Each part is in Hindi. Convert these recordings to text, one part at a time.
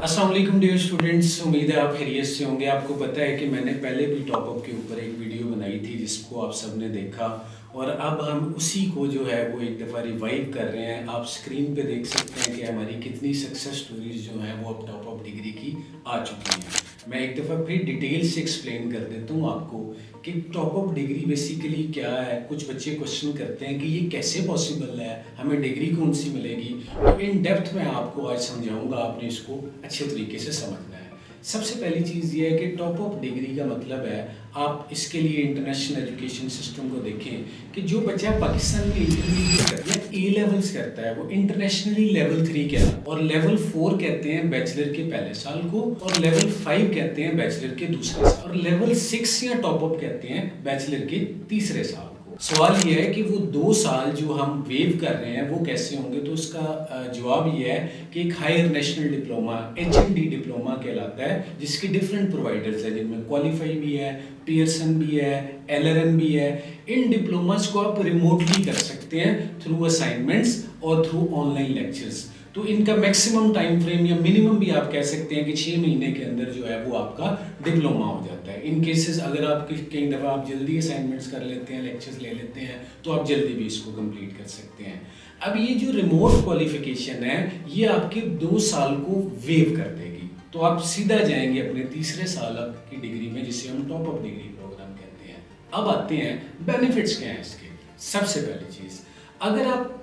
अस्सलाम वालेकुम डियर स्टूडेंट्स, उम्मीद है आप खैरियत से होंगे। आपको पता है कि मैंने पहले भी टॉपअप के ऊपर एक वीडियो बनाई थी जिसको आप सबने देखा, और अब हम उसी को जो है वो एक दफ़ा रिवाइव कर रहे हैं। आप स्क्रीन पे देख सकते हैं कि हमारी कितनी सक्सेस स्टोरीज जो हैं वो अब टॉपअप डिग्री की आ चुकी हैं। मैं एक दफ़ा फिर डिटेल से एक्सप्लेन कर देता हूँ आपको कि टॉपअप डिग्री बेसिकली क्या है। कुछ बच्चे क्वेश्चन करते हैं कि ये कैसे पॉसिबल है, हमें डिग्री कौन सी मिलेगी। तो इन डेप्थ में आपको आज समझाऊंगा, आपने इसको अच्छे तरीके से समझना है। सबसे पहली चीज़ ये है कि टॉपअप डिग्री का मतलब है, आप इसके लिए इंटरनेशनल एजुकेशन सिस्टम को देखें कि जो बच्चा पाकिस्तान में इंटरमीडिएट करता है, ए लेवल्स करता है, वो इंटरनेशनली लेवल 3 कहता है, और लेवल 4 कहते हैं बैचलर के पहले साल को, और लेवल 5 कहते हैं बैचलर के दूसरे साल, और लेवल 6 या टॉपअप कहते हैं बैचलर के तीसरे साल। सवाल ये है कि वो 2 साल जो हम वेव कर रहे हैं वो कैसे होंगे। तो उसका जवाब ये है कि एक higher national diploma HND diploma कहलाता है, जिसके डिफरेंट प्रोवाइडर्स हैं, जिनमें क्वालिफाई भी है, पियर्सन भी है, LRN भी है। इन डिप्लोमास को आप रिमोटली कर सकते हैं थ्रू असाइनमेंट्स और थ्रू ऑनलाइन लेक्चर्स। तो इनका मैक्सिमम टाइम फ्रेम या मिनिमम भी आप कह सकते हैं कि 6 महीने के अंदर जो है वो आपका डिप्लोमा हो जाता है। इन केसेस अगर आप कई दफ़ा आप जल्दी असाइनमेंट्स कर लेते हैं, लेक्चर्स ले लेते हैं, तो आप जल्दी भी इसको कंप्लीट कर सकते हैं। अब ये जो रिमोट क्वालिफिकेशन है ये आपके 2 साल को वेव कर देगी, तो आप सीधा जाएंगे अपने तीसरे साल की डिग्री में, जिसे हम टॉपअप डिग्री प्रोग्राम कहते हैं। अब आते हैं बेनिफिट्स क्या हैं इसके। सबसे पहली चीज़, अगर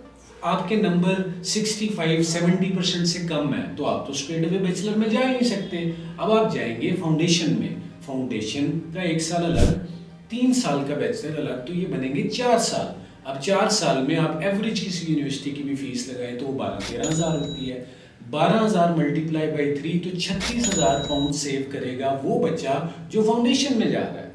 आपके नंबर 65-70% से कम है तो आप तो स्ट्रेट अवे बैचलर में जा ही नहीं सकते। अब आप जाएंगे फाउंडेशन में, फाउंडेशन का 1 साल अलग, 3 साल का बैचलर अलग, तो ये बनेंगे 4 साल। अब 4 साल में आप एवरेज किसी यूनिवर्सिटी की भी फीस लगाएं तो वो 12-13 हज़ार होती है। 12,000 मल्टीप्लाई बाई 3 तो 36,000 पाउंड सेव करेगा वो बच्चा जो फाउंडेशन में जा रहा है,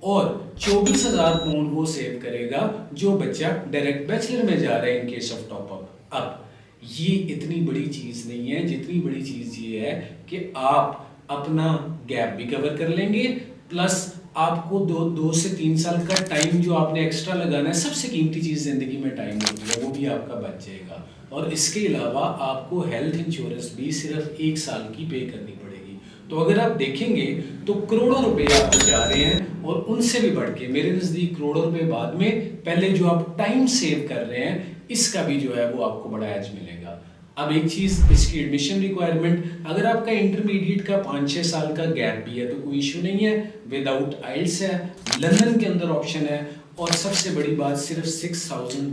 और 24,000 पाउंड वो सेव करेगा जो बच्चा डायरेक्ट बैचलर में जा रहा है इन केस ऑफ टॉपअप। अब ये इतनी बड़ी चीज़ नहीं है, जितनी बड़ी चीज़ ये है कि आप अपना गैप भी कवर कर लेंगे, प्लस आपको 2 से 3 साल का टाइम जो आपने एक्स्ट्रा लगाना है, सबसे कीमती चीज़ ज़िंदगी में टाइम होती है, वो भी आपका बच जाएगा। और इसके अलावा आपको हेल्थ इंश्योरेंस भी सिर्फ 1 साल की पे करनी पड़ेगी। तो अगर आप देखेंगे तो करोड़ों रुपए आप जा रहे हैं, और उनसे भी बढ़ के मेरे नज़दीक करोड़ों रुपए बाद में, पहले जो आप टाइम सेव कर रहे हैं इसका भी जो है वो आपको बड़ा एज मिलेगा। अब एक चीज़, इसकी एडमिशन रिक्वायरमेंट, अगर आपका इंटरमीडिएट का 5-6 साल का गैप भी है तो कोई इशू नहीं है, विदाउट आइल्स है, लंदन के अंदर ऑप्शन है, और सबसे बड़ी बात सिर्फ 6,000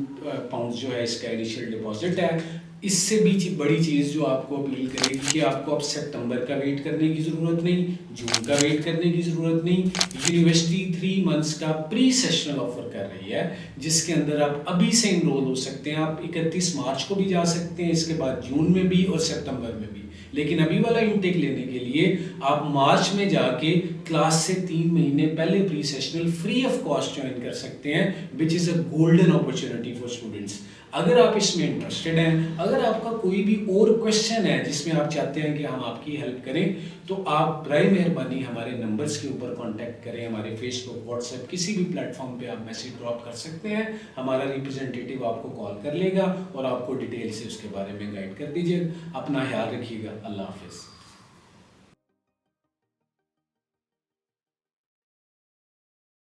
पाउंड जो है इसका इनिशियल डिपॉजिट है। इससे भी बड़ी चीज़ जो आपको अपील करेगी कि आपको अब सितंबर का वेट करने की ज़रूरत नहीं, जून का वेट करने की ज़रूरत नहीं। यूनिवर्सिटी 3 मंथ्स का प्री सेशनल ऑफर कर रही है, जिसके अंदर आप अभी से इनरोल हो सकते हैं। आप 31 मार्च को भी जा सकते हैं, इसके बाद जून में भी और सितंबर में भी। लेकिन अभी वाला इनटेक लेने के लिए आप मार्च में जाके क्लास से 3 महीने पहले pre sessional free of cost join कर सकते हैं, which is a golden opportunity for students. अगर आप इसमें इंटरेस्टेड हैं, अगर आपका कोई भी और क्वेश्चन है जिसमें आप चाहते हैं कि हम आपकी हेल्प करें, तो आप बराए मेहरबानी हमारे नंबर्स के ऊपर कांटेक्ट करें। हमारे फेसबुक, व्हाट्सएप, किसी भी प्लेटफॉर्म पे आप मैसेज ड्रॉप कर सकते हैं। हमारा रिप्रेजेंटेटिव आपको कॉल कर लेगा और आपको डिटेल से उसके बारे में गाइड कर दीजिएगा। अपना ख्याल रखिएगा। अल्लाह हाफिज़।